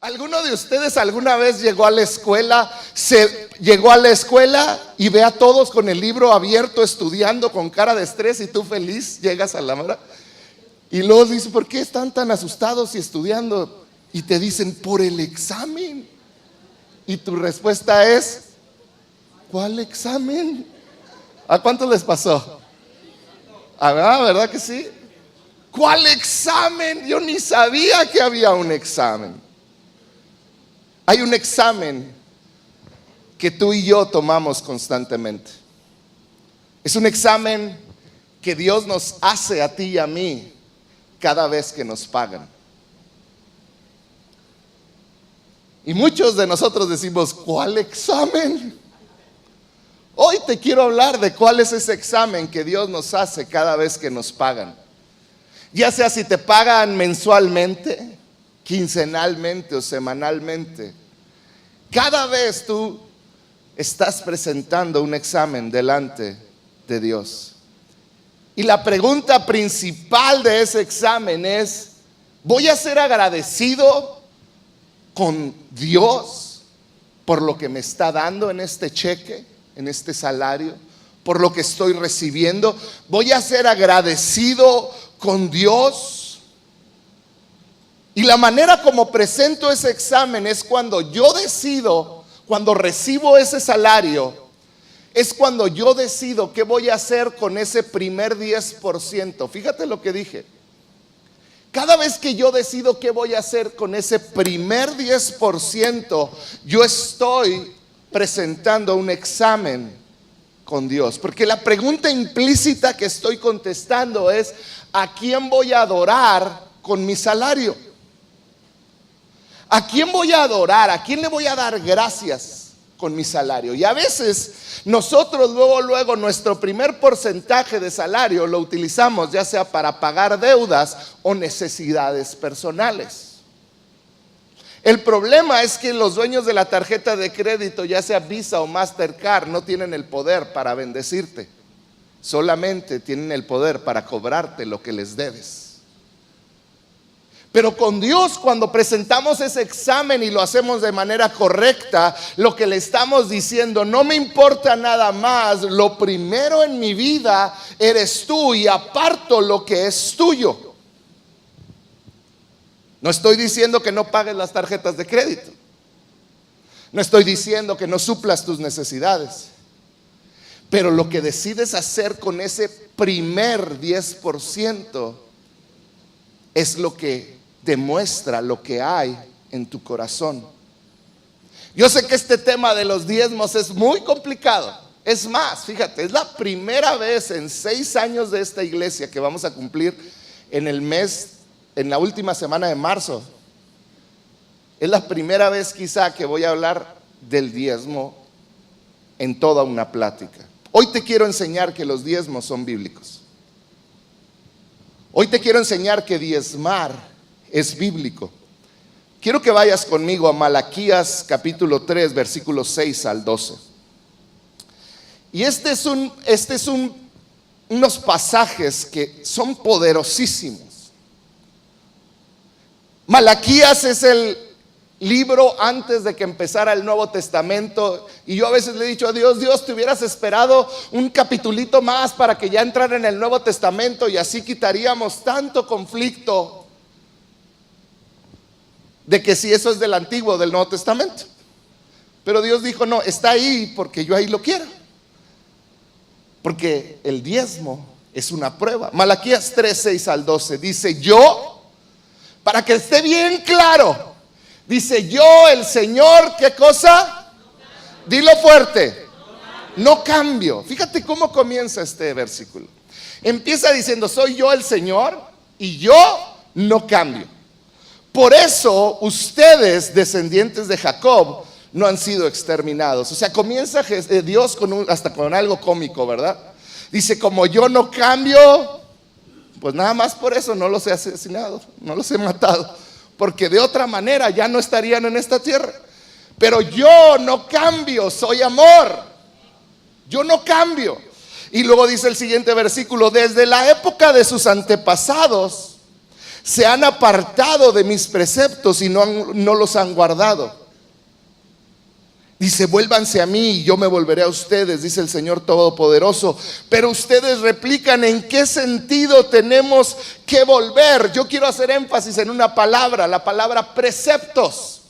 ¿Alguno de ustedes alguna vez llegó a la escuela, llegó a la escuela y ve a todos con el libro abierto estudiando con cara de estrés y tú feliz llegas a la hora? Y luego dices, ¿por qué están tan asustados y estudiando? Y te dicen, por el examen. Y tu respuesta es, ¿cuál examen? ¿A cuántos les pasó? Ah, ¿verdad que sí? ¿Cuál examen? Yo ni sabía que había un examen. Hay un examen que tú y yo tomamos constantemente. Es un examen que Dios nos hace a ti y a mí cada vez que nos pagan. Y muchos de nosotros decimos, ¿cuál examen? Hoy te quiero hablar de cuál es ese examen que Dios nos hace cada vez que nos pagan. Ya sea si te pagan mensualmente, quincenalmente o semanalmente. Cada vez tú estás presentando un examen delante de Dios. Y la pregunta principal de ese examen es, ¿voy a ser agradecido con Dios por lo que me está dando en este cheque, en este salario, por lo que estoy recibiendo? ¿Voy a ser agradecido con Dios? Y la manera como presento ese examen es cuando yo decido, cuando recibo ese salario, es cuando yo decido qué voy a hacer con ese primer 10%. Fíjate lo que dije. Cada vez que yo decido qué voy a hacer con ese primer 10%, yo estoy presentando un examen con Dios. Porque la pregunta implícita que estoy contestando es, ¿a quién voy a adorar con mi salario? ¿A quién voy a adorar? ¿A quién le voy a dar gracias con mi salario? Y a veces nosotros luego nuestro primer porcentaje de salario lo utilizamos ya sea para pagar deudas o necesidades personales. El problema es que los dueños de la tarjeta de crédito, ya sea Visa o Mastercard, no tienen el poder para bendecirte. Solamente tienen el poder para cobrarte lo que les debes. Pero con Dios, cuando presentamos ese examen y lo hacemos de manera correcta, lo que le estamos diciendo, no me importa nada más, lo primero en mi vida eres tú y aparto lo que es tuyo. No estoy diciendo que no pagues las tarjetas de crédito. No estoy diciendo que no suplas tus necesidades. Pero lo que decides hacer con ese primer 10% es lo que demuestra lo que hay en tu corazón. Yo sé que este tema de los diezmos es muy complicado. Es más, fíjate, es la primera vez en 6 años de esta iglesia que vamos a cumplir en la última semana de marzo. Es la primera vez quizá que voy a hablar del diezmo en toda una plática. Hoy te quiero enseñar que los diezmos son bíblicos. Hoy te quiero enseñar que diezmar es bíblico. Quiero que vayas conmigo a Malaquías capítulo 3 versículos 6 al 12. Y unos pasajes que son poderosísimos. Malaquías es el libro antes de que empezara el Nuevo Testamento. Y yo a veces le he dicho a Dios, te hubieras esperado un capitulito más para que ya entrara en el Nuevo Testamento y así quitaríamos tanto conflicto de que si eso es del Antiguo o del Nuevo Testamento. Pero Dios dijo, no, está ahí porque yo ahí lo quiero. Porque el diezmo es una prueba. Malaquías 3, 6 al 12 dice, yo, para que esté bien claro, dice, yo el Señor, ¿qué cosa? Dilo fuerte, no cambio. Fíjate cómo comienza este versículo. Empieza diciendo, soy yo el Señor y yo no cambio. Por eso ustedes, descendientes de Jacob, no han sido exterminados. O sea, comienza Dios hasta con algo cómico, ¿verdad? Dice, como yo no cambio, pues nada más por eso no los he asesinado, no los he matado, porque de otra manera ya no estarían en esta tierra. Pero yo no cambio, soy amor. Yo no cambio. Y luego dice el siguiente versículo, desde la época de sus antepasados se han apartado de mis preceptos y no los han guardado. Dice, vuélvanse a mí y yo me volveré a ustedes, dice el Señor Todopoderoso. Pero ustedes replican, ¿en qué sentido tenemos que volver? Yo quiero hacer énfasis en una palabra, la palabra preceptos.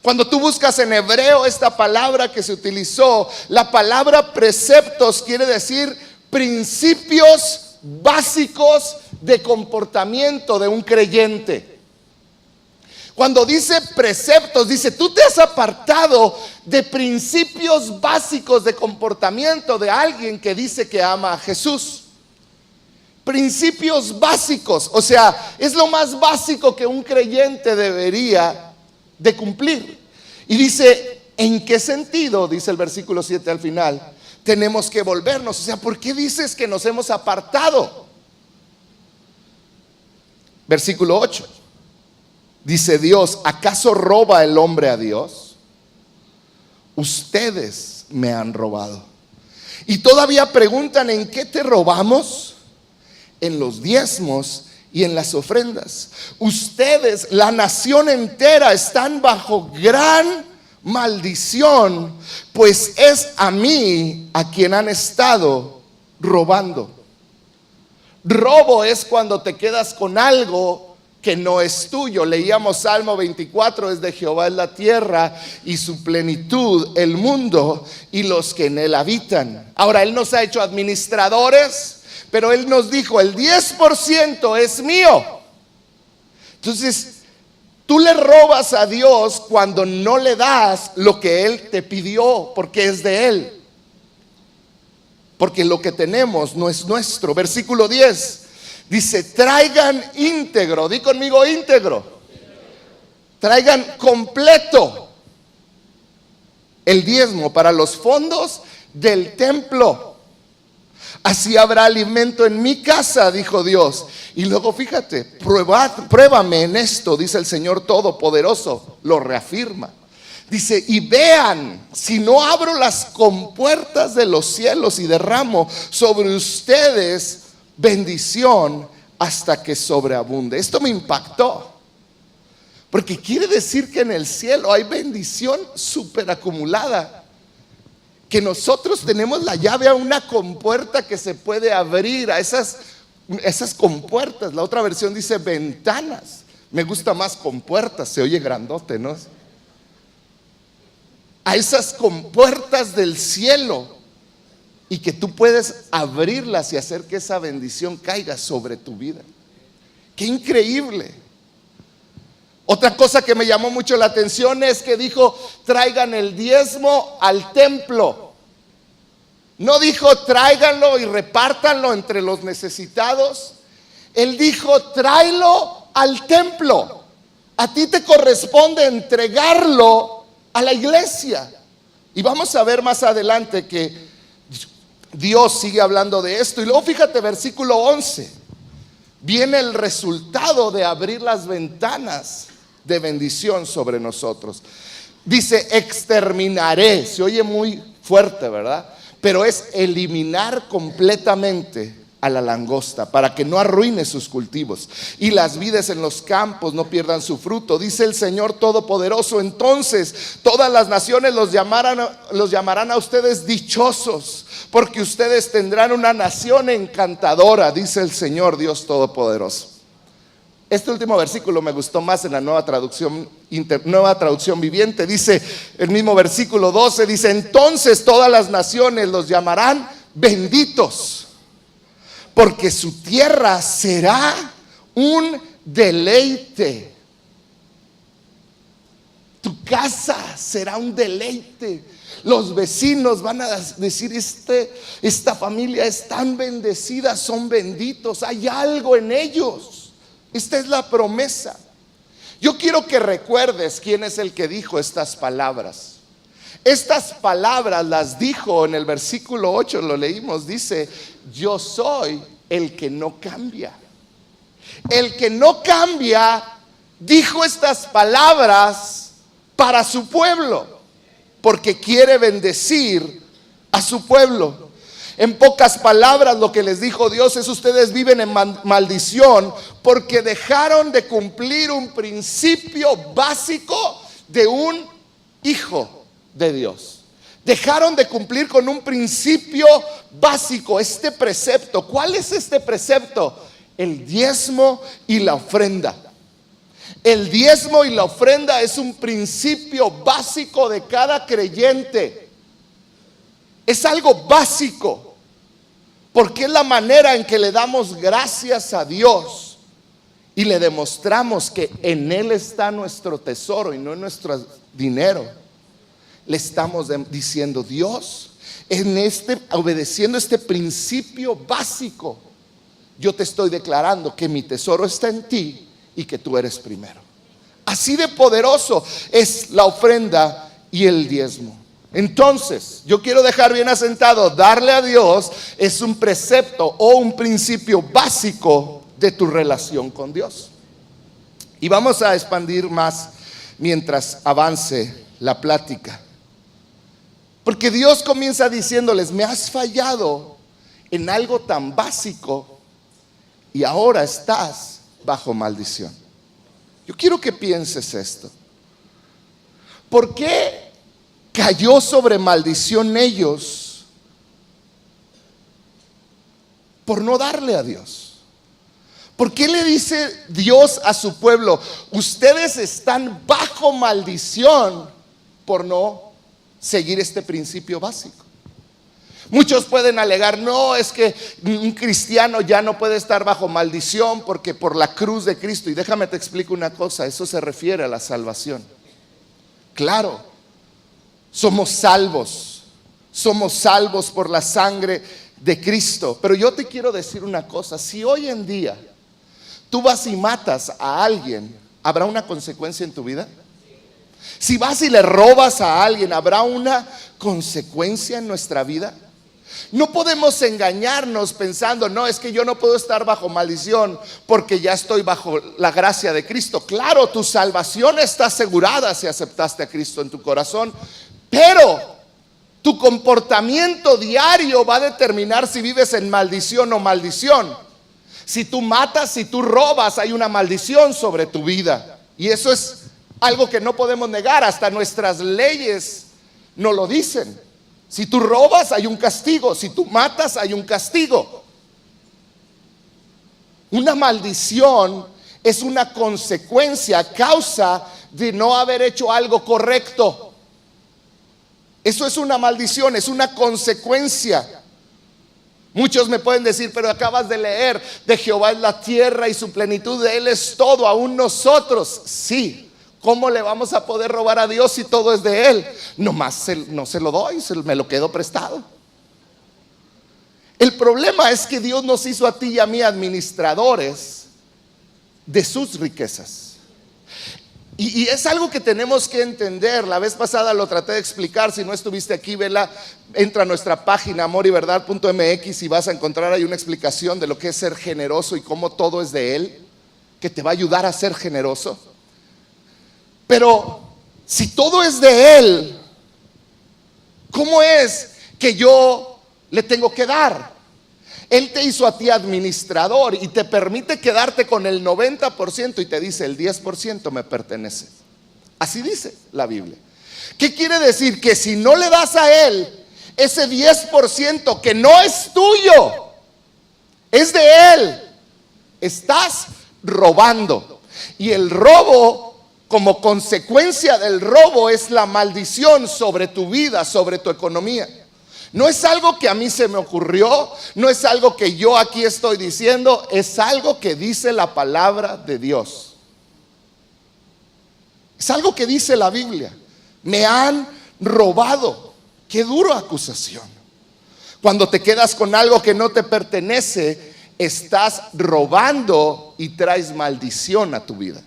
Cuando tú buscas en hebreo esta palabra que se utilizó, la palabra preceptos quiere decir principios básicos de comportamiento de un creyente. Cuando dice preceptos, dice, tú te has apartado de principios básicos de comportamiento de alguien que dice que ama a Jesús. Principios básicos, o sea, es lo más básico que un creyente debería de cumplir. Y dice, ¿en qué sentido? Dice el versículo 7 al final, tenemos que volvernos. O sea, ¿por qué dices que nos hemos apartado? Versículo 8. Dice Dios, ¿acaso roba el hombre a Dios? Ustedes me han robado. Y todavía preguntan, ¿en qué te robamos? En los diezmos y en las ofrendas. Ustedes, la nación entera, están bajo gran maldición, pues es a mí a quien han estado robando. Robo es cuando te quedas con algo que no es tuyo. Leíamos Salmo 24, es de Jehová es la tierra y su plenitud, el mundo y los que en él habitan. Ahora, Él nos ha hecho administradores, pero Él nos dijo, el 10% es mío. Entonces, tú le robas a Dios cuando no le das lo que Él te pidió, porque es de Él. Porque lo que tenemos no es nuestro. Versículo 10. Dice, traigan íntegro, di conmigo íntegro, traigan completo el diezmo para los fondos del templo. Así habrá alimento en mi casa, dijo Dios. Y luego fíjate, pruébame en esto, dice el Señor Todopoderoso, lo reafirma. Dice, y vean, si no abro las compuertas de los cielos y derramo sobre ustedes bendición hasta que sobreabunde. Esto me impactó, porque quiere decir que en el cielo hay bendición súper acumulada, que nosotros tenemos la llave a una compuerta que se puede abrir, a esas compuertas. La otra versión dice ventanas, me gusta más compuertas, se oye grandote, ¿no? A esas compuertas del cielo, y que tú puedes abrirlas y hacer que esa bendición caiga sobre tu vida. ¡Qué increíble! Otra cosa que me llamó mucho la atención es que dijo, traigan el diezmo al templo. No dijo, tráiganlo y repártanlo entre los necesitados. Él dijo, tráelo al templo. A ti te corresponde entregarlo a la iglesia. Y vamos a ver más adelante que Dios sigue hablando de esto. Y luego fíjate, versículo 11. Viene el resultado de abrir las ventanas de bendición sobre nosotros. Dice, exterminaré. Se oye muy fuerte, ¿verdad? Pero es eliminar completamente a la langosta, para que no arruine sus cultivos y las vides en los campos no pierdan su fruto, dice el Señor Todopoderoso. Entonces todas las naciones los llamarán a ustedes dichosos, porque ustedes tendrán una nación encantadora, dice el Señor Dios Todopoderoso. Este último versículo me gustó más en la nueva traducción viviente. Dice el mismo versículo 12, dice, entonces todas las naciones los llamarán benditos, porque su tierra será un deleite. Tu casa será un deleite. Los vecinos van a decir, esta familia es tan bendecida, son benditos, hay algo en ellos. Esta es la promesa. Yo quiero que recuerdes quién es el que dijo estas palabras. Estas palabras las dijo en el versículo 8, lo leímos, dice, yo soy el que no cambia. El que no cambia dijo estas palabras para su pueblo, porque quiere bendecir a su pueblo. En pocas palabras, lo que les dijo Dios es: ustedes viven en maldición porque dejaron de cumplir un principio básico de un hijo de Dios. Dejaron de cumplir con un principio básico, este precepto. ¿Cuál es este precepto? El diezmo y la ofrenda. El diezmo y la ofrenda es un principio básico de cada creyente. Es algo básico, porque es la manera en que le damos gracias a Dios y le demostramos que en Él está nuestro tesoro y no en nuestro dinero. Le estamos diciendo: Dios, obedeciendo este principio básico, yo te estoy declarando que mi tesoro está en ti y que tú eres primero. Así de poderoso es la ofrenda y el diezmo. Entonces, yo quiero dejar bien asentado: darle a Dios es un precepto o un principio básico de tu relación con Dios. Y vamos a expandir más mientras avance la plática. Porque Dios comienza diciéndoles: me has fallado en algo tan básico y ahora estás bajo maldición. Yo quiero que pienses esto. ¿Por qué cayó sobre maldición ellos por no darle a Dios? ¿Por qué le dice Dios a su pueblo: ustedes están bajo maldición por no seguir este principio básico? Muchos pueden alegar: no, es que un cristiano ya no puede estar bajo maldición porque por la cruz de Cristo. Y déjame te explico una cosa: eso se refiere a la salvación. Claro, somos salvos por la sangre de Cristo. Pero yo te quiero decir una cosa: si hoy en día tú vas y matas a alguien, ¿habrá una consecuencia en tu vida? Si vas y le robas a alguien, ¿habrá una consecuencia en nuestra vida? No podemos engañarnos pensando: no, es que yo no puedo estar bajo maldición porque ya estoy bajo la gracia de Cristo. Claro, tu salvación está asegurada si aceptaste a Cristo en tu corazón, pero tu comportamiento diario va a determinar si vives en maldición o maldición. Si tú matas, si tú robas, hay una maldición sobre tu vida. Y eso es algo que no podemos negar. Hasta nuestras leyes nos lo dicen. Si tú robas, hay un castigo. Si tú matas, hay un castigo. Una maldición es una consecuencia a causa de no haber hecho algo correcto. Eso es una maldición, es una consecuencia. Muchos me pueden decir: pero acabas de leer, de Jehová es la tierra y su plenitud, de Él es todo, aún nosotros. Sí. ¿Cómo le vamos a poder robar a Dios si todo es de Él? Nomás no se lo doy, me lo quedo prestado. El problema es que Dios nos hizo a ti y a mí administradores de sus riquezas. Y es algo que tenemos que entender. La vez pasada lo traté de explicar. Si no estuviste aquí, vela, entra a nuestra página amoryverdad.mx y vas a encontrar ahí una explicación de lo que es ser generoso y cómo todo es de Él, que te va a ayudar a ser generoso. Pero si todo es de Él, ¿cómo es que yo le tengo que dar? Él te hizo a ti administrador y te permite quedarte con el 90% y te dice: el 10% me pertenece. Así dice la Biblia. ¿Qué quiere decir? Que si no le das a Él ese 10% que no es tuyo, es de Él, estás robando. Y el robo, como consecuencia del robo, es la maldición sobre tu vida, sobre tu economía. No es algo que a mí se me ocurrió, no es algo que yo aquí estoy diciendo, es algo que dice la palabra de Dios. Es algo que dice la Biblia. Me han robado. Qué dura acusación. Cuando te quedas con algo que no te pertenece, estás robando y traes maldición a tu vida.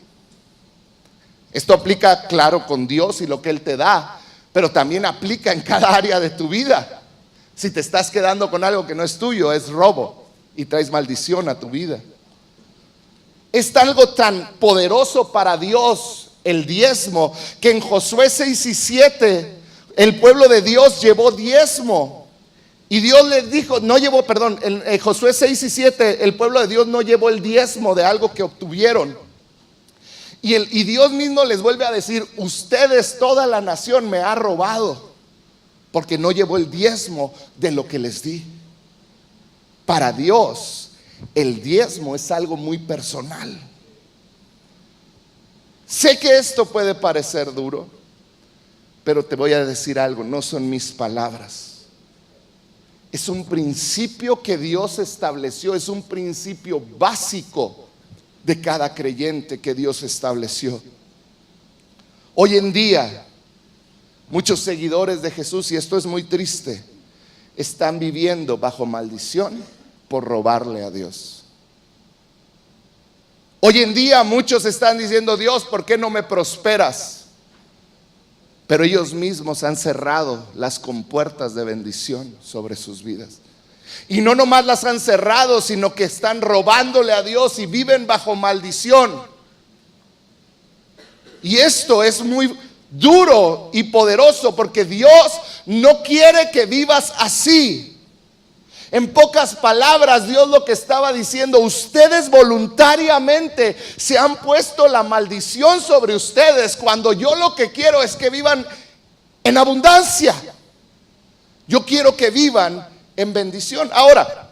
Esto aplica, claro, con Dios y lo que Él te da, pero también aplica en cada área de tu vida. Si te estás quedando con algo que no es tuyo, es robo y traes maldición a tu vida. Es algo tan poderoso para Dios el diezmo, que en Josué 6 y 7 el pueblo de Dios llevó diezmo Y Dios les dijo, no llevó, perdón, en Josué 6 y 7, el pueblo de Dios no llevó el diezmo de algo que obtuvieron. Y Dios mismo les vuelve a decir, ustedes, toda la nación me ha robado, porque no llevó el diezmo de lo que les di. Para Dios, el diezmo es algo muy personal. Sé que esto puede parecer duro, pero te voy a decir algo, no son mis palabras. Es un principio que Dios estableció, es un principio básico de cada creyente que Dios estableció. Hoy en día, muchos seguidores de Jesús, y esto es muy triste, están viviendo bajo maldición por robarle a Dios. Hoy en día muchos están diciendo, Dios, ¿por qué no me prosperas? Pero ellos mismos han cerrado las compuertas de bendición sobre sus vidas. Y no nomás las han cerrado, sino que están robándole a Dios y viven bajo maldición. Y esto es muy duro y poderoso, porque Dios no quiere que vivas así. En pocas palabras, Dios lo que estaba diciendo, ustedes voluntariamente se han puesto la maldición sobre ustedes, cuando yo lo que quiero es que vivan en abundancia. Yo quiero que vivan en bendición. Ahora,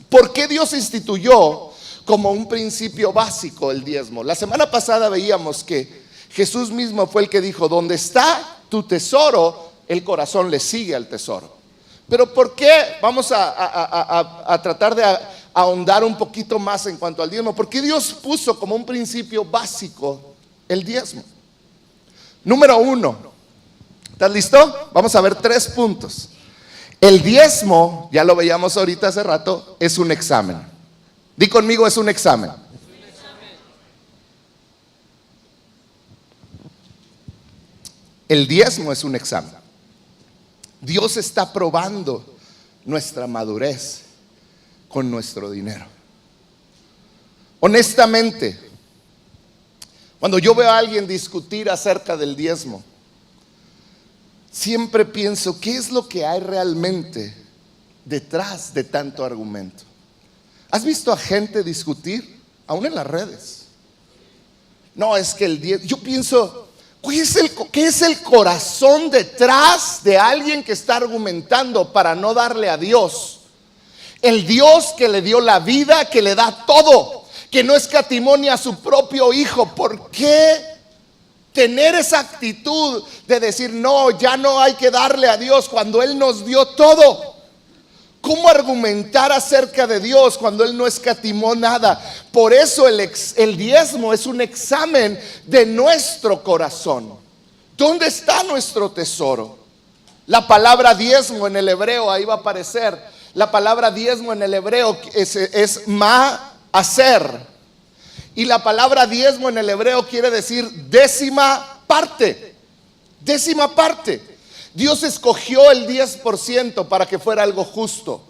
¿por qué Dios instituyó como un principio básico el diezmo? La semana pasada veíamos que Jesús mismo fue el que dijo, donde está tu tesoro, el corazón le sigue al tesoro. Pero ¿por qué? Vamos a tratar de ahondar un poquito más en cuanto al diezmo. ¿Por qué Dios puso como un principio básico el diezmo? Número 1, ¿estás listo? Vamos a ver 3 puntos. El diezmo, ya lo veíamos ahorita hace rato, es un examen. Di conmigo, es un examen. El diezmo es un examen. Dios está probando nuestra madurez con nuestro dinero. Honestamente, cuando yo veo a alguien discutir acerca del diezmo, siempre pienso, ¿qué es lo que hay realmente detrás de tanto argumento? ¿Has visto a gente discutir, aún en las redes? No, es que el diezmo, yo pienso, ¿qué es el corazón detrás de alguien que está argumentando para no darle a Dios? El Dios que le dio la vida, que le da todo, que no escatimó ni a su propio hijo. ¿Por qué tener esa actitud de decir, no, ya no hay que darle a Dios cuando Él nos dio todo? ¿Cómo argumentar acerca de Dios cuando Él no escatimó nada? Por eso el diezmo es un examen de nuestro corazón. ¿Dónde está nuestro tesoro? La palabra diezmo en el hebreo, ahí va a aparecer. La palabra diezmo en el hebreo es ma'aser. Y la palabra diezmo en el hebreo quiere decir décima parte. Décima parte. Dios escogió el 10% para que fuera algo justo,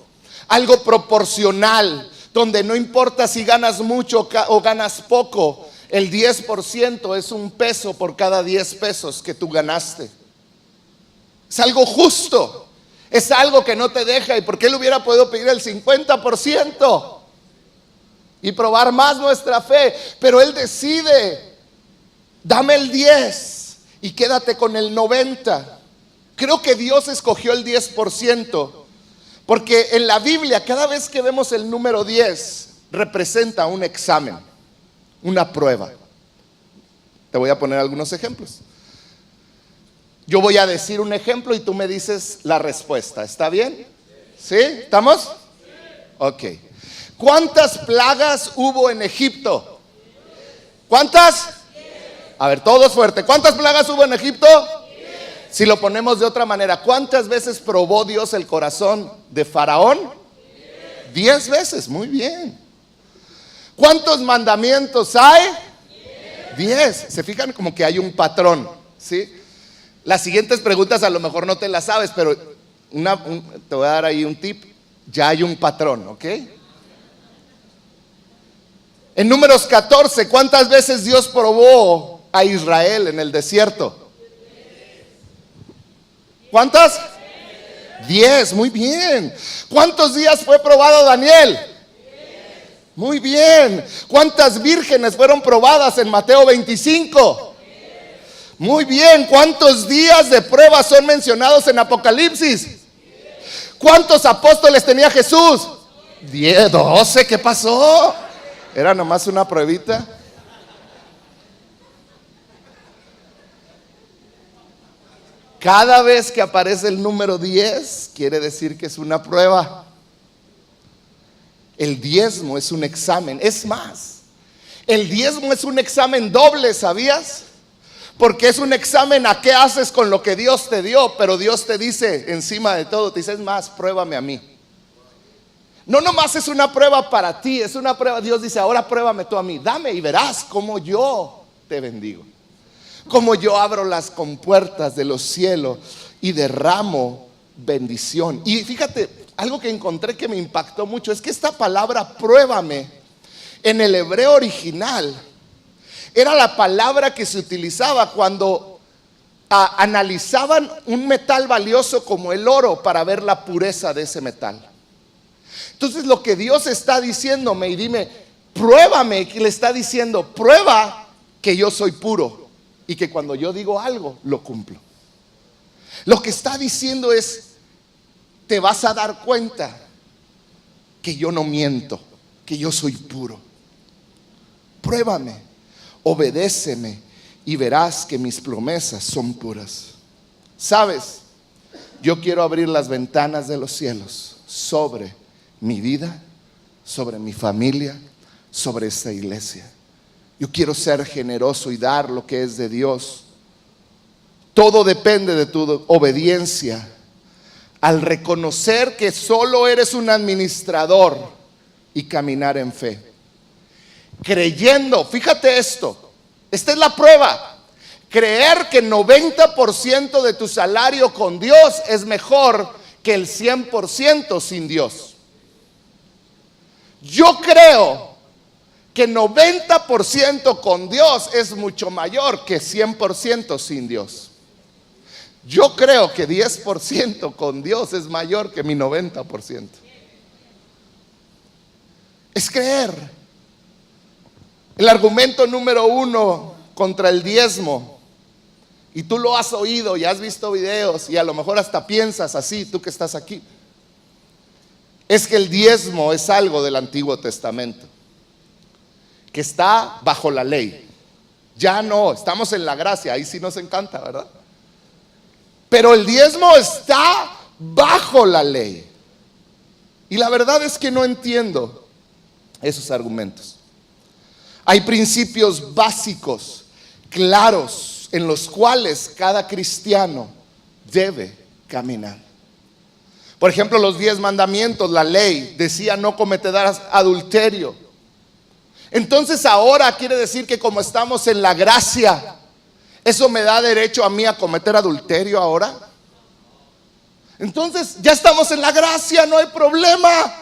algo proporcional, donde no importa si ganas mucho o ganas poco, el 10% es un peso por cada 10 pesos que tú ganaste. Es algo justo, es algo que no te deja. ¿Y por qué Él hubiera podido pedir el 50% y probar más nuestra fe? Pero Él decide, dame el 10 y quédate con el 90%. Creo que Dios escogió el 10%, porque en la Biblia cada vez que vemos el número 10 representa un examen, una prueba. Te voy a poner algunos ejemplos. Yo voy a decir un ejemplo y tú me dices la respuesta. ¿Está bien? ¿Sí? ¿Estamos? Ok. ¿Cuántas plagas hubo en Egipto? ¿Cuántas? A ver, todos fuerte. ¿Cuántas plagas hubo en Egipto? Si lo ponemos de otra manera, ¿cuántas veces probó Dios el corazón de Faraón? 10 veces, muy bien. ¿Cuántos mandamientos hay? 10. Se fijan como que hay un patrón, ¿sí? Las siguientes preguntas a lo mejor no te las sabes, pero te voy a dar ahí un tip. Ya hay un patrón, ¿ok? En Números 14, ¿cuántas veces Dios probó a Israel en el desierto? ¿Cuántas? 10, muy bien. ¿Cuántos días fue probado Daniel? Muy bien. ¿Cuántas vírgenes fueron probadas en Mateo 25? Muy bien. ¿Cuántos días de prueba son mencionados en Apocalipsis? ¿Cuántos apóstoles tenía Jesús? 10, 12. ¿Qué pasó? Era nomás una pruebita. Cada vez que aparece el número 10, quiere decir que es una prueba. El diezmo es un examen. Es más, el diezmo es un examen doble, ¿sabías? Porque es un examen a qué haces con lo que Dios te dio. Pero Dios te dice encima de todo, te dice, es más, pruébame a mí. No nomás es una prueba para ti, es una prueba. Dios dice, ahora pruébame tú a mí. Dame y verás cómo yo te bendigo, cómo yo abro las compuertas de los cielos y derramo bendición. Y fíjate, algo que encontré que me impactó mucho es que esta palabra pruébame en el hebreo original era la palabra que se utilizaba cuando analizaban un metal valioso como el oro para ver la pureza de ese metal. Entonces lo que Dios está diciéndome, y dime, pruébame, que le está diciendo, prueba que yo soy puro y que cuando yo digo algo, lo cumplo. Lo que está diciendo es, te vas a dar cuenta que yo no miento, que yo soy puro. Pruébame, obedéceme y verás que mis promesas son puras. ¿Sabes? Yo quiero abrir las ventanas de los cielos sobre mi vida, sobre mi familia, sobre esta iglesia. Yo quiero ser generoso y dar lo que es de Dios. Todo depende de tu obediencia. Al reconocer que solo eres un administrador y caminar en fe. Creyendo, fíjate esto, esta es la prueba. Creer que 90% de tu salario con Dios es mejor que el 100% sin Dios. Yo creo que 90% con Dios es mucho mayor que 100% sin Dios. Yo creo que 10% con Dios es mayor que mi 90%. Es creer. El argumento número 1 contra el diezmo, y tú lo has oído y has visto videos y a lo mejor hasta piensas así, tú que estás aquí, es que el diezmo es algo del Antiguo Testamento, que está bajo la ley. Ya no, estamos en la gracia, ahí sí nos encanta, ¿verdad? Pero el diezmo está bajo la ley. Y la verdad es que no entiendo esos argumentos. Hay principios básicos, claros, en los cuales cada cristiano debe caminar. Por ejemplo, los 10 mandamientos, la ley decía no cometerás adulterio. Entonces ahora quiere decir que como estamos en la gracia, ¿eso me da derecho a mí a cometer adulterio ahora? Entonces ya estamos en la gracia, no hay problema.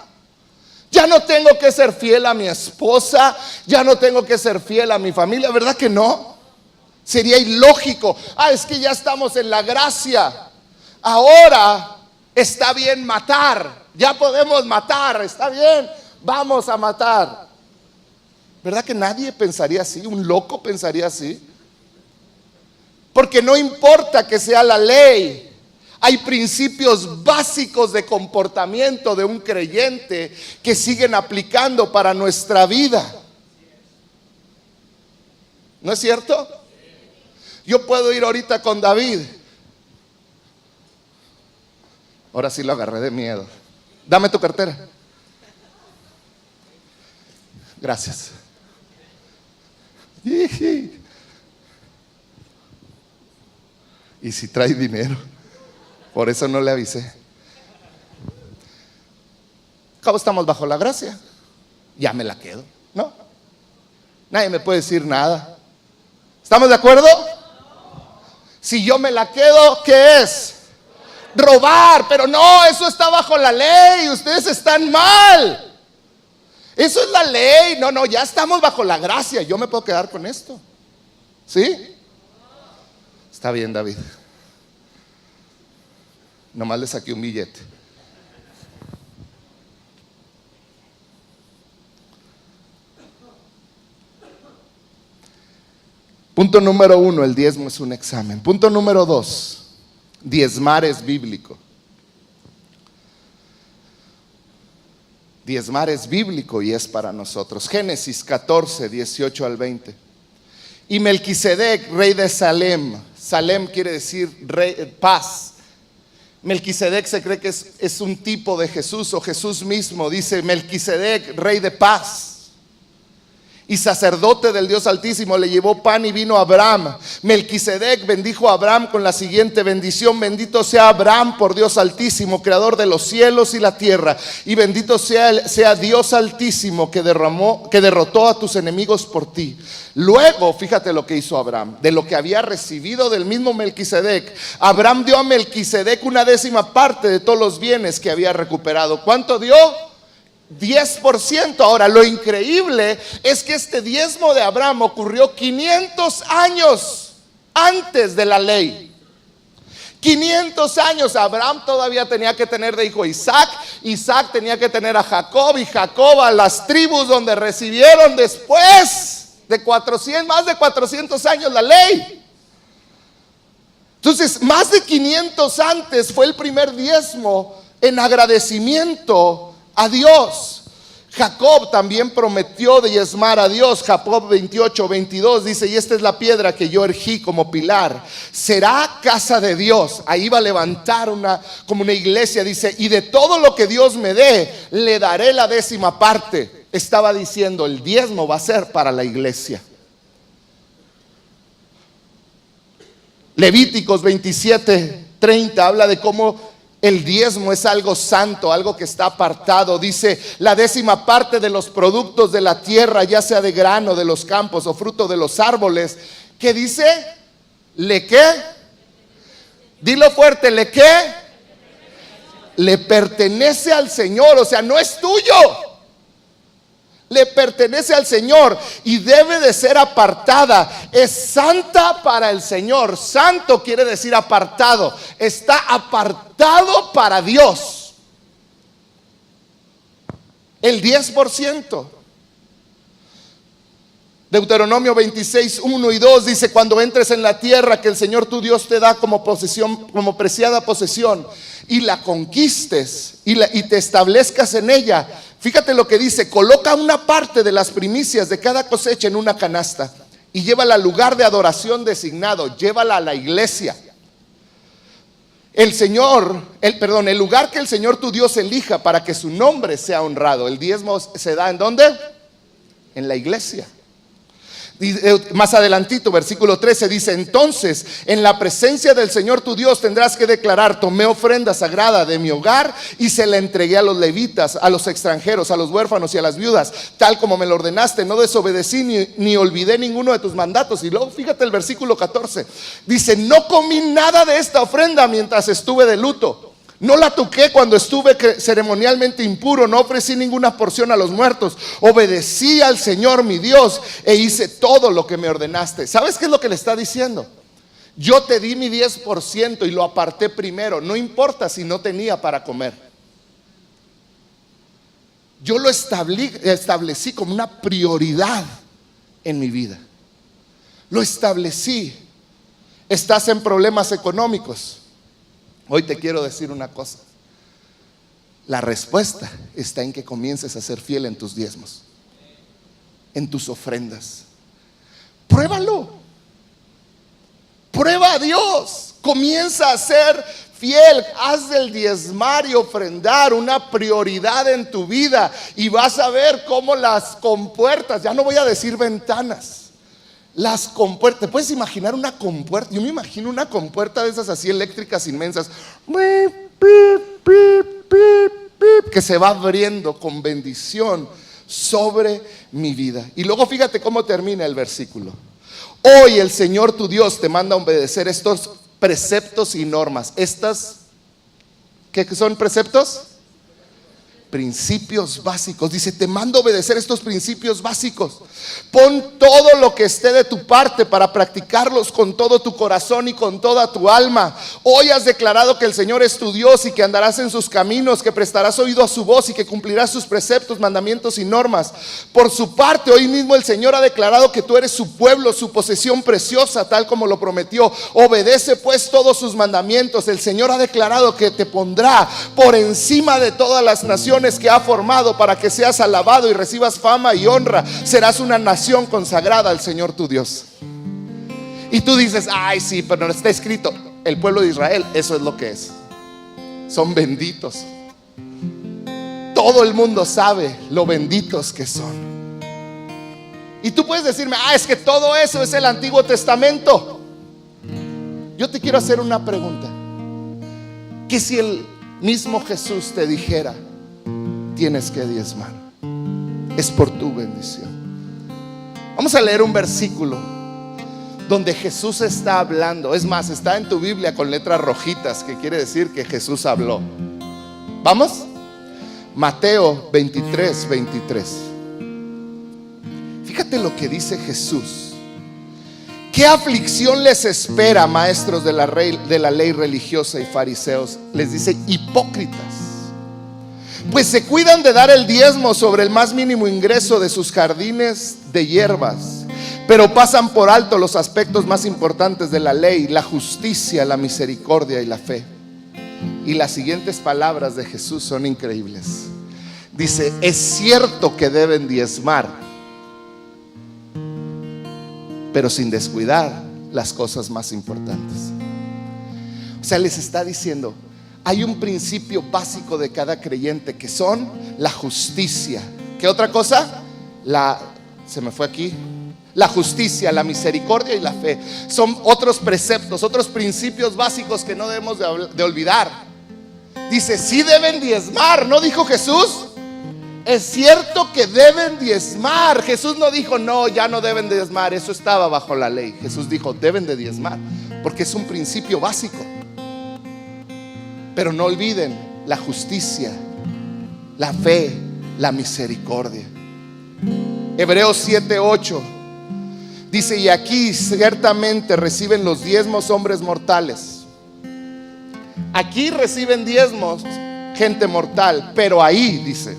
Ya no tengo que ser fiel a mi esposa, ya no tengo que ser fiel a mi familia, ¿verdad que no? Sería ilógico. Es que ya estamos en la gracia. Ahora está bien matar, ya podemos matar, está bien, vamos a matar. ¿Verdad que nadie pensaría así? ¿Un loco pensaría así? Porque no importa que sea la ley, hay principios básicos de comportamiento de un creyente que siguen aplicando para nuestra vida. ¿No es cierto? Yo puedo ir ahorita con David. Ahora sí lo agarré de miedo. Dame tu cartera. Gracias. Y si trae dinero, por eso no le avisé. Al cabo estamos bajo la gracia. Ya me la quedo, ¿no? Nadie me puede decir nada. ¿Estamos de acuerdo? Si yo me la quedo, ¿qué es? Robar. Pero no, eso está bajo la ley. Ustedes están mal. Eso es la ley. No, ya estamos bajo la gracia. Yo me puedo quedar con esto. ¿Sí? Está bien, David. Nomás le saqué un billete. Punto número 1, el diezmo es un examen. Punto número 2, diezmar es bíblico. Diezmar es bíblico y es para nosotros. Génesis 14, 18 al 20. Y Melquisedec, rey de Salem. Salem quiere decir rey, paz. Melquisedec se cree que es un tipo de Jesús o Jesús mismo. Dice Melquisedec, rey de paz y sacerdote del Dios Altísimo, le llevó pan y vino a Abraham. Melquisedec bendijo a Abraham con la siguiente bendición: bendito sea Abraham por Dios Altísimo, creador de los cielos y la tierra, y bendito sea Dios Altísimo que derrotó a tus enemigos por ti. Luego, fíjate lo que hizo Abraham, de lo que había recibido del mismo Melquisedec. Abraham dio a Melquisedec una 10ª de todos los bienes que había recuperado. ¿Cuánto dio? 10%. Ahora, lo increíble es que este diezmo de Abraham ocurrió 500 años antes de la ley. 500 años. Abraham todavía tenía que tener de hijo a Isaac. Isaac tenía que tener a Jacob, y Jacob a las tribus donde recibieron después de más de 400 años la ley. Entonces, más de 500 antes fue el primer diezmo en agradecimiento a Dios. Jacob también prometió diezmar a Dios. Jacob 28, 22 dice: y esta es la piedra que yo ergí como pilar, será casa de Dios. Ahí va a levantar como una iglesia. Dice: y de todo lo que Dios me dé, le daré la 10ª. Estaba diciendo, el diezmo va a ser para la iglesia. Levíticos 27, 30 habla de cómo el diezmo es algo santo, algo que está apartado. Dice: la 10ª de los productos de la tierra, ya sea de grano de los campos o fruto de los árboles. ¿Qué dice? ¿Le qué? Dilo fuerte, ¿le qué? Le pertenece al Señor, o sea, no es tuyo. Le pertenece al Señor y debe de ser apartada. Es santa para el Señor. Santo quiere decir apartado. Está apartado para Dios. El 10%. Deuteronomio 26, 1 y 2 dice: cuando entres en la tierra que el Señor tu Dios te da como posesión, como preciada posesión, y la conquistes y te establezcas en ella. Fíjate lo que dice: coloca una parte de las primicias de cada cosecha en una canasta y llévala al lugar de adoración designado. Llévala a la iglesia. El lugar que el Señor tu Dios elija para que su nombre sea honrado. El diezmo se da ¿en dónde? En la iglesia. Más adelantito, versículo 13 dice: entonces en la presencia del Señor tu Dios tendrás que declarar: tomé ofrenda sagrada de mi hogar y se la entregué a los levitas, a los extranjeros, a los huérfanos y a las viudas, tal como me lo ordenaste. No desobedecí ni olvidé ninguno de tus mandatos. Y luego fíjate el versículo 14, dice: no comí nada de esta ofrenda mientras estuve de luto. No la toqué cuando estuve ceremonialmente impuro. No ofrecí ninguna porción a los muertos. Obedecí al Señor mi Dios e hice todo lo que me ordenaste. ¿Sabes qué es lo que le está diciendo? Yo te di mi 10% y lo aparté primero. No importa si no tenía para comer. Yo lo establecí como una prioridad en mi vida. Lo establecí. ¿Estás en problemas económicos? Hoy te quiero decir una cosa. La respuesta está en que comiences a ser fiel en tus diezmos, en tus ofrendas. Pruébalo. Prueba a Dios. Comienza a ser fiel. Haz del diezmar y ofrendar una prioridad en tu vida y vas a ver cómo las compuertas, ya no voy a decir ventanas, las compuertas, ¿te puedes imaginar una compuerta? Yo me imagino una compuerta de esas así eléctricas inmensas, que se va abriendo con bendición sobre mi vida. Y luego fíjate cómo termina el versículo: hoy el Señor tu Dios te manda a obedecer estos preceptos y normas. ¿Estas qué son preceptos? Principios básicos. Dice, te mando obedecer estos principios básicos. Pon todo lo que esté de tu parte para practicarlos con todo tu corazón y con toda tu alma. Hoy has declarado que el Señor es tu Dios y que andarás en sus caminos, que prestarás oído a su voz y que cumplirás sus preceptos, mandamientos y normas. Por su parte, hoy mismo el Señor ha declarado que tú eres su pueblo, su posesión preciosa, tal como lo prometió. Obedece pues todos sus mandamientos. El Señor ha declarado que te pondrá por encima de todas las naciones que ha formado para que seas alabado y recibas fama y honra. Serás una nación consagrada al Señor tu Dios. Y tú dices, ay sí, pero no está escrito. El pueblo de Israel, eso es lo que es. Son benditos. Todo el mundo sabe lo benditos que son. Y tú puedes decirme, es que todo eso es el Antiguo Testamento. Yo te quiero hacer una pregunta. ¿Qué si el mismo Jesús te dijera, tienes que diezmar? Es por tu bendición. Vamos a leer un versículo donde Jesús está hablando. Es más, está en tu Biblia con letras rojitas, que quiere decir que Jesús habló. ¿Vamos? Mateo 23, 23. Fíjate lo que dice Jesús. ¿Qué aflicción les espera, maestros de la ley religiosa y fariseos? Les dice, hipócritas, pues se cuidan de dar el diezmo sobre el más mínimo ingreso de sus jardines de hierbas, pero pasan por alto los aspectos más importantes de la ley: la justicia, la misericordia y la fe. Y las siguientes palabras de Jesús son increíbles. Dice, es cierto que deben diezmar, pero sin descuidar las cosas más importantes. O sea, les está diciendo, hay un principio básico de cada creyente, que son la justicia. ¿Qué otra cosa? Se me fue aquí. La justicia, la misericordia y la fe. Son otros preceptos, otros principios básicos que no debemos de olvidar. Dice, sí deben diezmar, ¿no dijo Jesús? Es cierto que deben diezmar. Jesús no dijo, no, ya no deben de diezmar, eso estaba bajo la ley. Jesús dijo, deben de diezmar, porque es un principio básico. Pero no olviden la justicia, la fe, la misericordia. Hebreos 7:8 dice, y aquí ciertamente reciben los diezmos hombres mortales. Aquí reciben diezmos gente mortal, pero ahí dice,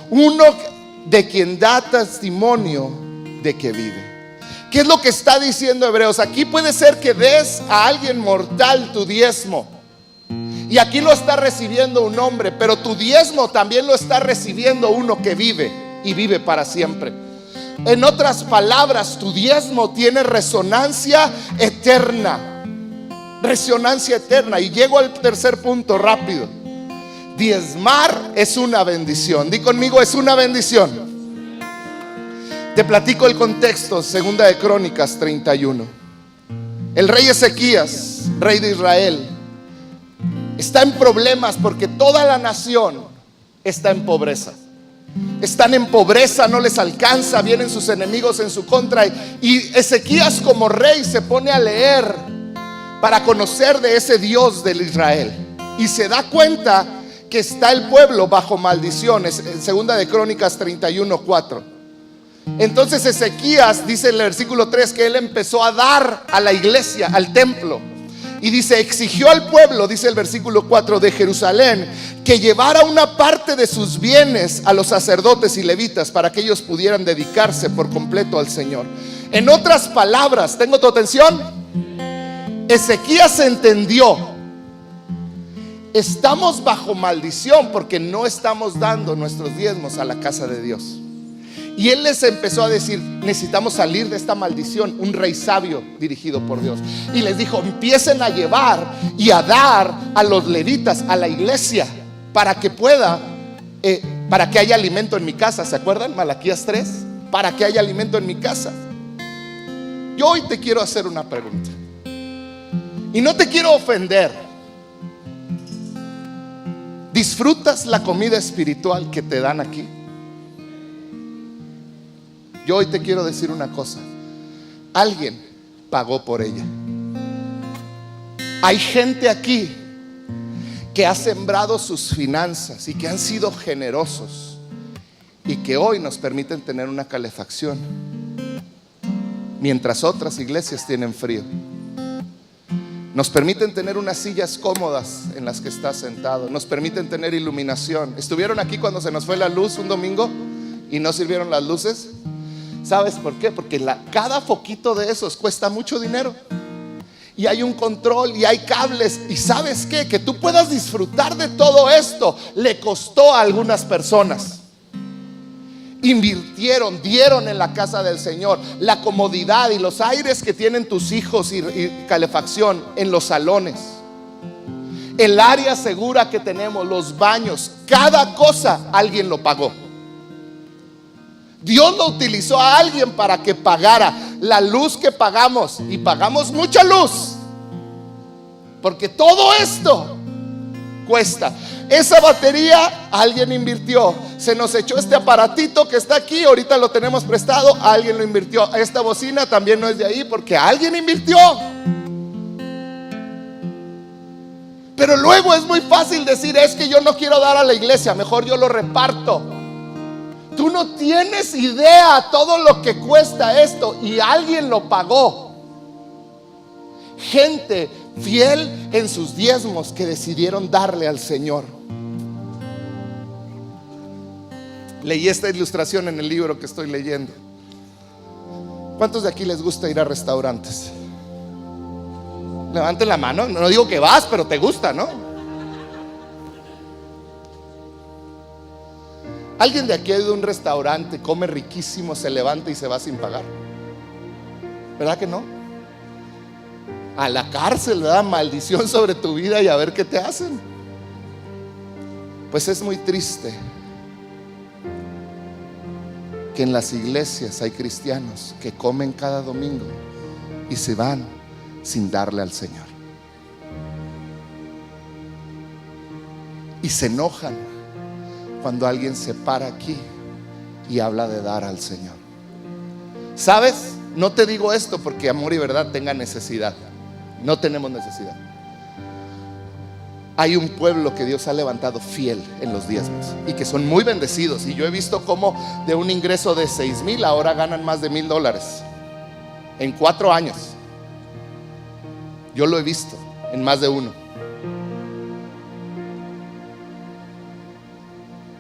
uno de quien da testimonio de que vive. ¿Qué es lo que está diciendo Hebreos? Aquí puede ser que des a alguien mortal tu diezmo, y aquí lo está recibiendo un hombre, pero tu diezmo también lo está recibiendo uno que vive y vive para siempre. En otras palabras, tu diezmo tiene resonancia eterna. Resonancia eterna. Y llego al tercer punto rápido. Diezmar es una bendición. Di conmigo, es una bendición. Te platico el contexto. Segunda de Crónicas 31. El rey Ezequías, rey de Israel, está en problemas porque toda la nación está en pobreza. Están en pobreza, no les alcanza, vienen sus enemigos en su contra. Y Ezequías como rey se pone a leer para conocer de ese Dios del Israel. Y se da cuenta que está el pueblo bajo maldiciones. En segunda de Crónicas 31:4. Entonces Ezequías dice en el versículo 3 que él empezó a dar a la iglesia, al templo. Y dice, exigió al pueblo, dice el versículo 4 de Jerusalén, que llevara una parte de sus bienes a los sacerdotes y levitas para que ellos pudieran dedicarse por completo al Señor. En otras palabras, ¿tengo tu atención? Ezequías entendió, estamos bajo maldición porque no estamos dando nuestros diezmos a la casa de Dios. Y él les empezó a decir, necesitamos salir de esta maldición. Un rey sabio dirigido por Dios. Y les dijo, empiecen a llevar y a dar a los levitas, a la iglesia, para que para que haya alimento en mi casa. ¿Se acuerdan? Malaquías 3. Para que haya alimento en mi casa. Yo hoy te quiero hacer una pregunta. Y no te quiero ofender. ¿Disfrutas la comida espiritual que te dan aquí? Yo hoy te quiero decir una cosa. Alguien pagó por ella. Hay gente aquí que ha sembrado sus finanzas y que han sido generosos y que hoy nos permiten tener una calefacción mientras otras iglesias tienen frío. Nos permiten tener unas sillas cómodas en las que estás sentado. Nos permiten tener iluminación. ¿Estuvieron aquí cuando se nos fue la luz un domingo y no sirvieron las luces? ¿Sabes por qué? Porque cada foquito de esos cuesta mucho dinero. Y hay un control y hay cables. ¿Y sabes qué? Que tú puedas disfrutar de todo esto le costó a algunas personas. Invirtieron, dieron en la casa del Señor. La comodidad y los aires que tienen tus hijos y calefacción en los salones, el área segura que tenemos, los baños, cada cosa alguien lo pagó. Dios lo utilizó a alguien para que pagara la luz que pagamos, y pagamos mucha luz, porque todo esto cuesta. Esa batería alguien invirtió. Se nos echó este aparatito que está aquí, ahorita lo tenemos prestado, alguien lo invirtió. Esta bocina también no es de ahí porque alguien invirtió. Pero luego es muy fácil decir: es que yo no quiero dar a la iglesia, mejor yo lo reparto. Tú no tienes idea todo lo que cuesta esto, y alguien lo pagó. Gente fiel en sus diezmos que decidieron darle al Señor. Leí esta ilustración en el libro que estoy leyendo. ¿Cuántos de aquí les gusta ir a restaurantes? Levanten la mano. No digo que vas, pero te gusta, ¿no? ¿Alguien de aquí ha ido a un restaurante, come riquísimo, se levanta y se va sin pagar? ¿Verdad que no? A la cárcel, ¿verdad? Maldición sobre tu vida y a ver qué te hacen. Pues es muy triste que en las iglesias hay cristianos que comen cada domingo y se van sin darle al Señor. Y se enojan cuando alguien se para aquí y habla de dar al Señor. ¿Sabes? No te digo esto porque Amor y Verdad tenga necesidad. No tenemos necesidad. Hay un pueblo que Dios ha levantado fiel en los diezmos y que son muy bendecidos. Y yo he visto cómo de un ingreso de 6,000 ahora ganan más de $1,000 en 4 años. Yo lo he visto en más de uno.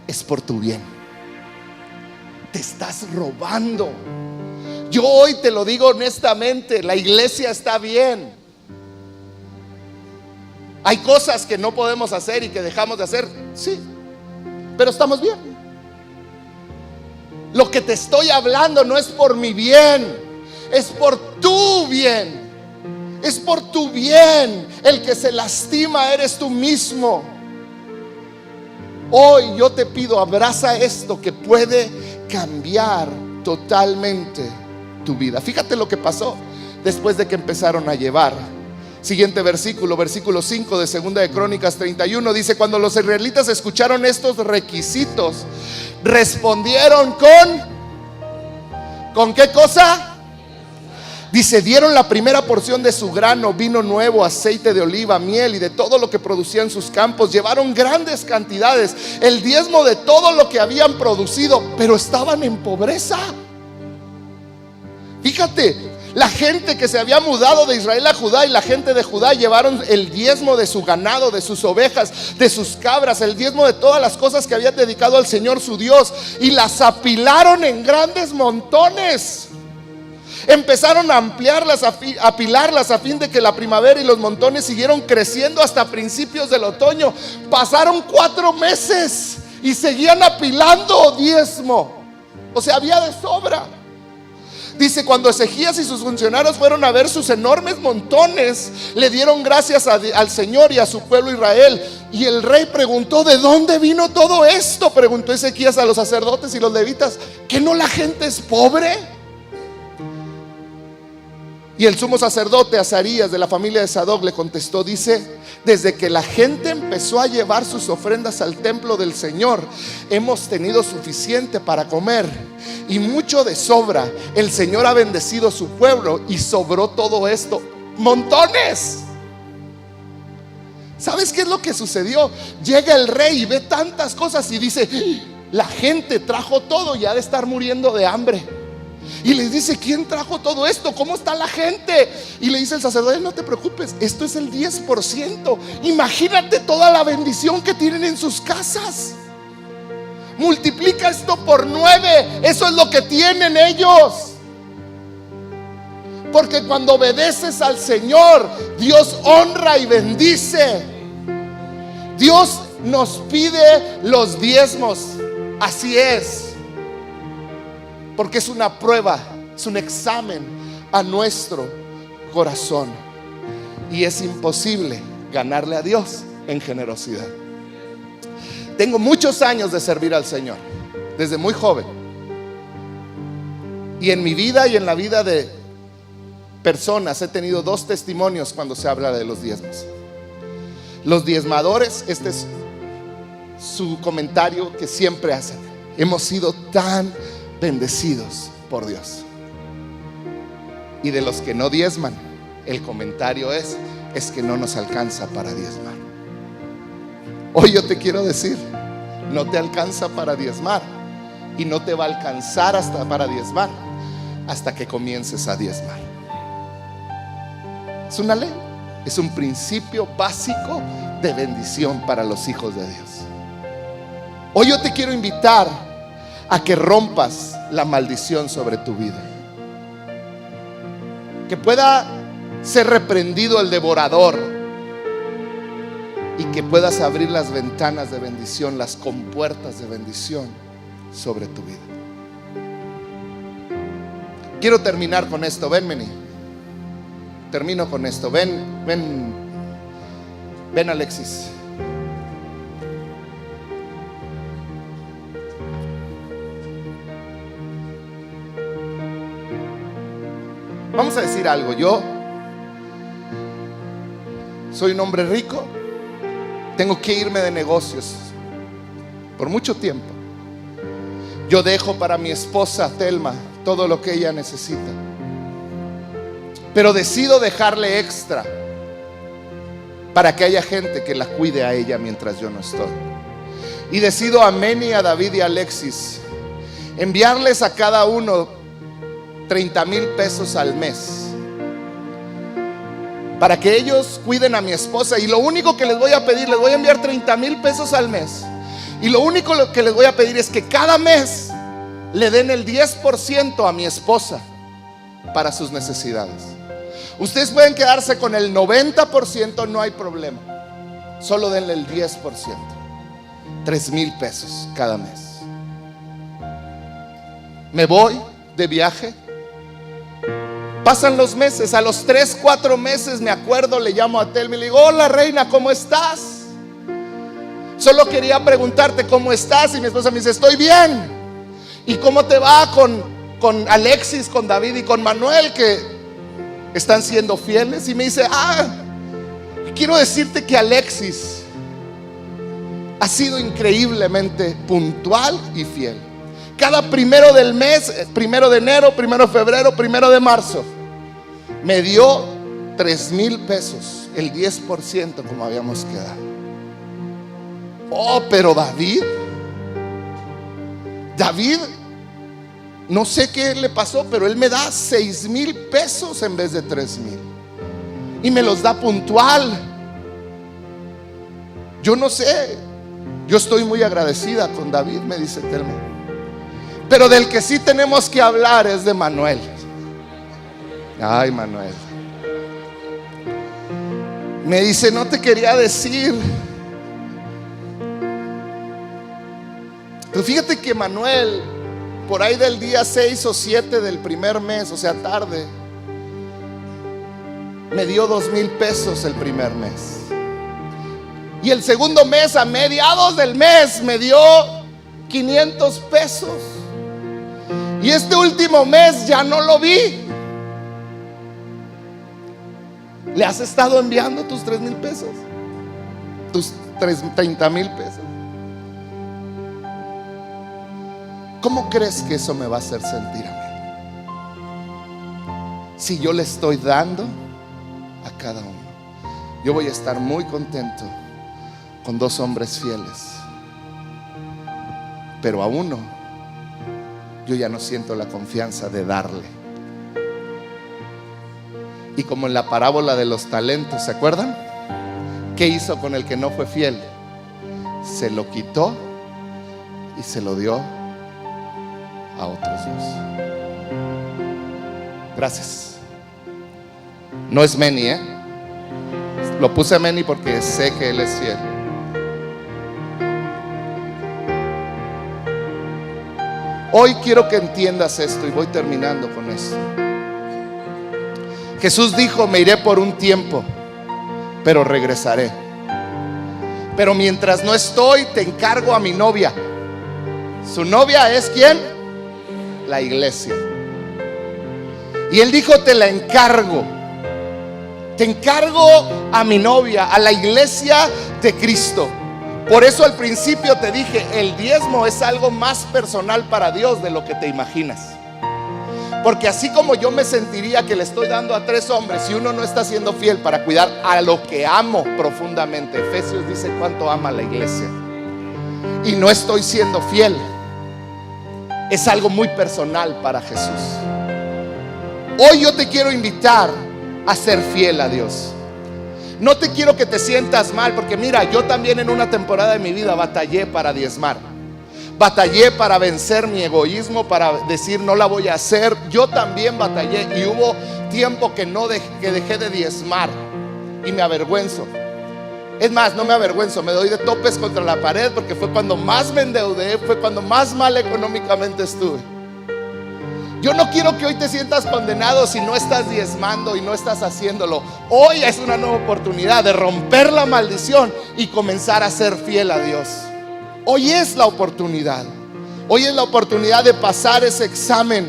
Es por tu bien. Te estás robando. Yo hoy te lo digo honestamente, la iglesia está bien. Hay cosas que no podemos hacer y que dejamos de hacer, sí, pero estamos bien. Lo que te estoy hablando no es por mi bien, es por tu bien. Es por tu bien. El que se lastima eres tú mismo. Hoy yo te pido, abraza esto que puede cambiar totalmente tu vida. Fíjate lo que pasó después de que empezaron a llevar. Siguiente versículo, versículo 5 de 2 de Crónicas 31 dice: cuando los israelitas escucharon estos requisitos, respondieron ¿con qué cosa? Dice: dieron la primera porción de su grano, vino nuevo, aceite de oliva, miel y de todo lo que producían sus campos. Llevaron grandes cantidades, el diezmo de todo lo que habían producido, pero estaban en pobreza. Fíjate, la gente que se había mudado de Israel a Judá y la gente de Judá llevaron el diezmo de su ganado, de sus ovejas, de sus cabras, el diezmo de todas las cosas que había dedicado al Señor su Dios, y las apilaron en grandes montones. Empezaron a ampliarlas, a apilarlas a fin de que la primavera y los montones siguieron creciendo hasta principios del otoño. Pasaron 4 meses y seguían apilando diezmo. O sea, había de sobra. Dice: cuando Ezequías y sus funcionarios fueron a ver sus enormes montones, le dieron gracias al Señor y a su pueblo Israel. Y el rey preguntó: ¿de dónde vino todo esto? Preguntó Ezequías a los sacerdotes y los levitas: ¿que no la gente es pobre? Y el sumo sacerdote Azarías, de la familia de Sadoc, le contestó, dice: desde que la gente empezó a llevar sus ofrendas al templo del Señor, hemos tenido suficiente para comer y mucho de sobra. El Señor ha bendecido a su pueblo y sobró todo esto, montones. ¿Sabes qué es lo que sucedió? Llega el rey y ve tantas cosas y dice: la gente trajo todo y ha de estar muriendo de hambre. Y les dice: ¿quién trajo todo esto? ¿Cómo está la gente? Y le dice el sacerdote: no te preocupes, esto es el 10%. Imagínate toda la bendición que tienen en sus casas. Multiplica esto por 9. Eso es lo que tienen ellos. Porque cuando obedeces al Señor, Dios honra y bendice. Dios nos pide los diezmos. Así es. Porque es una prueba, es un examen a nuestro corazón. Y es imposible ganarle a Dios en generosidad. Tengo muchos años de servir al Señor, desde muy joven. Y en mi vida y en la vida de personas he tenido 2 testimonios cuando se habla de los diezmos. Los diezmadores, este es su comentario que siempre hacen: hemos sido tan bendecidos por Dios. Y de los que no diezman, el comentario es que no nos alcanza para diezmar. Hoy yo te quiero decir: no te alcanza para diezmar, y no te va a alcanzar hasta para diezmar hasta que comiences a diezmar. Es una ley, es un principio básico de bendición para los hijos de Dios. Hoy yo te quiero invitar a que rompas la maldición sobre tu vida, que pueda ser reprendido el devorador y que puedas abrir las ventanas de bendición, las compuertas de bendición sobre tu vida. Quiero terminar con esto. Ven, Meni. Termino con esto. Ven, Alexis. Vamos a decir algo. Yo soy un hombre rico. Tengo que irme de negocios por mucho tiempo. Yo dejo para mi esposa Telma todo lo que ella necesita, pero decido dejarle extra para que haya gente que la cuide a ella mientras yo no estoy. Y decido a Meni, a David y a Alexis enviarles a cada uno 30,000 pesos al mes para que ellos cuiden a mi esposa. Y lo único que les voy a pedir, les voy a enviar 30,000 pesos al mes. Y lo único que les voy a pedir es que cada mes le den el 10% a mi esposa para sus necesidades. Ustedes pueden quedarse con el 90%, no hay problema. Solo denle el 10%, 3,000 pesos cada mes. Me voy de viaje. Pasan los meses, a los 3, 4 meses me acuerdo, le llamo a Telma y le digo: hola reina, ¿cómo estás? Solo quería preguntarte cómo estás. Y mi esposa me dice: estoy bien. ¿Y cómo te va con Alexis, con David y con Manuel, que están siendo fieles? Y me dice: quiero decirte que Alexis ha sido increíblemente puntual y fiel. Cada primero del mes, 1 de enero, 1 de febrero, 1 de marzo, me dio 3,000 pesos, el 10% como habíamos quedado. Oh, pero David, no sé qué le pasó, pero él me da 6,000 pesos en vez de 3,000. Y me los da puntual. Yo no sé, yo estoy muy agradecida con David, me dice Telma. Pero del que sí tenemos que hablar es de Manuel. Ay, Manuel. Me dice: no te quería decir. Pero fíjate que Manuel, por ahí del día 6 o 7 del primer mes, o sea tarde, me dio 2,000 pesos el primer mes. Y el segundo mes, a mediados del mes, me dio 500 pesos. Y este último mes ya no lo vi. ¿Le has estado enviando tus 3,000 pesos? Tus 30,000 pesos. ¿Cómo crees que eso me va a hacer sentir a mí? Si yo le estoy dando a cada uno. yo voy a estar muy contento con 2 hombres fieles. Pero a uno, yo ya no siento la confianza de darle. Y como en la parábola de los talentos, ¿se acuerdan? ¿Qué hizo con el que no fue fiel? Se lo quitó y se lo dio a otros 2. Gracias. No es Meni, lo puse a Meni porque sé que él es fiel. Hoy quiero que entiendas esto y voy terminando con esto. Jesús dijo: me iré por un tiempo, pero regresaré. Pero mientras no estoy, te encargo a mi novia. ¿Su novia es quién? La iglesia. Y él dijo: te la encargo. Te encargo a mi novia, a la iglesia de Cristo. Por eso al principio te dije, el diezmo es algo más personal para Dios de lo que te imaginas. Porque así como yo me sentiría que le estoy dando a 3 hombres si uno no está siendo fiel para cuidar a lo que amo profundamente. Efesios dice cuánto ama a la iglesia. Y no estoy siendo fiel. Es algo muy personal para Jesús. Hoy yo te quiero invitar a ser fiel a Dios. No te quiero que te sientas mal, porque mira, yo también en una temporada de mi vida batallé para diezmar. Batallé para vencer mi egoísmo, para decir no la voy a hacer. Yo también batallé y hubo tiempo que dejé de diezmar y me avergüenzo. Es más, no me avergüenzo, me doy de topes contra la pared, porque fue cuando más me endeudé, fue cuando más mal económicamente estuve. Yo no quiero que hoy te sientas condenado si no estás diezmando y no estás haciéndolo. Hoy es una nueva oportunidad de romper la maldición y comenzar a ser fiel a Dios. Hoy es la oportunidad. Hoy es la oportunidad de pasar ese examen.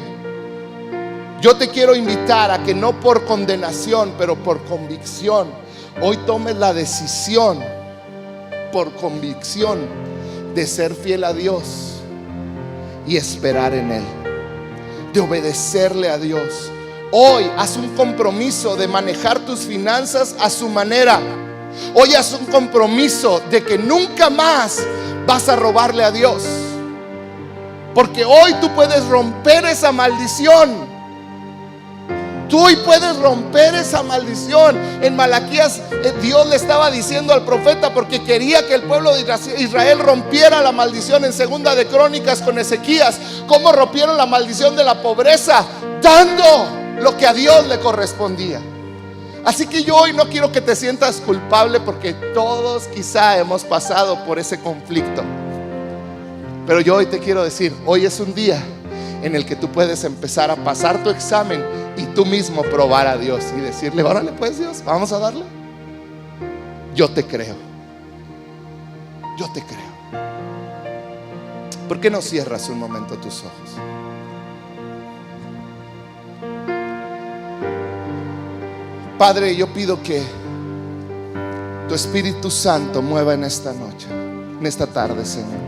Yo te quiero invitar a que no por condenación, pero por convicción, hoy tomes la decisión por convicción de ser fiel a Dios y esperar en Él, de obedecerle a Dios. Hoy haz un compromiso de manejar tus finanzas a su manera. Hoy haz un compromiso de que nunca más vas a robarle a Dios, porque hoy tú puedes romper esa maldición. Tú hoy puedes romper esa maldición. En Malaquías Dios le estaba diciendo al profeta, porque quería que el pueblo de Israel rompiera la maldición. En Segunda de Crónicas con Ezequías, cómo rompieron la maldición de la pobreza, dando lo que a Dios le correspondía. Así que yo hoy no quiero que te sientas culpable, porque todos quizá hemos pasado por ese conflicto. Pero yo hoy te quiero decir, hoy es un día en el que tú puedes empezar a pasar tu examen y tú mismo probar a Dios y decirle: órale pues Dios, vamos a darle. Yo te creo. Yo te creo. ¿Por qué no cierras un momento tus ojos? Padre, yo pido que tu Espíritu Santo mueva en esta noche, en esta tarde, Señor.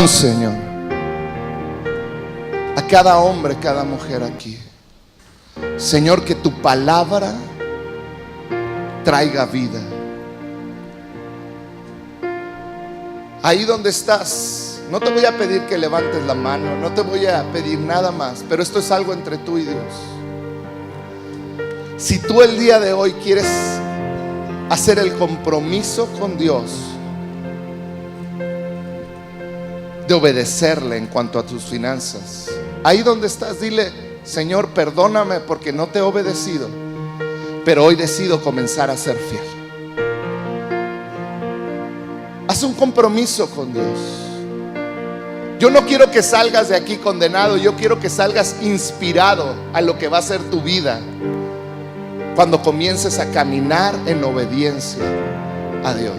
Señor, a cada hombre, cada mujer aquí, Señor, que tu palabra traiga vida. Ahí donde estás, no te voy a pedir que levantes la mano, no te voy a pedir nada más, pero esto es algo entre tú y Dios. Si tú el día de hoy quieres hacer el compromiso con Dios de obedecerle en cuanto a tus finanzas, ahí donde estás, dile: Señor, perdóname porque no te he obedecido, pero hoy decido comenzar a ser fiel. Haz un compromiso con Dios. Yo no quiero que salgas de aquí condenado, yo quiero que salgas inspirado a lo que va a ser tu vida cuando comiences a caminar en obediencia a Dios.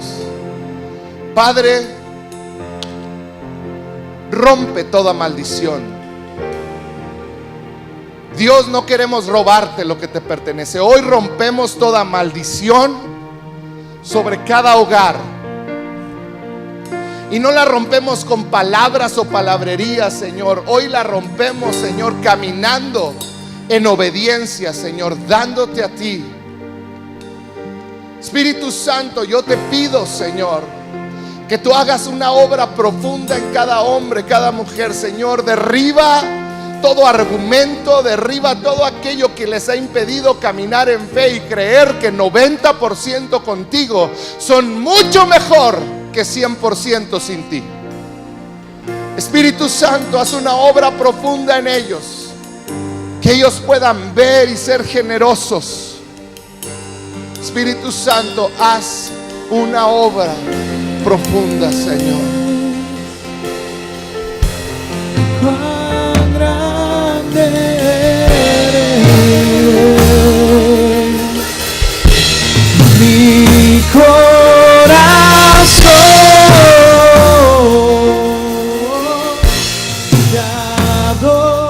Padre, rompe toda maldición. Dios, no queremos robarte lo que te pertenece. Hoy rompemos toda maldición sobre cada hogar. Y no la rompemos con palabras o palabrerías, Señor. Hoy la rompemos, Señor, caminando en obediencia, Señor, dándote a ti. Espíritu Santo, yo te pido, Señor, que tú hagas una obra profunda en cada hombre, cada mujer, Señor. Derriba todo argumento, derriba todo aquello que les ha impedido caminar en fe y creer que 90% contigo son mucho mejor que 100% sin ti. Espíritu Santo, haz una obra profunda en ellos, que ellos puedan ver y ser generosos. Espíritu Santo, haz una obra profunda, Señor. Cuán grande eres, mi corazón te adora.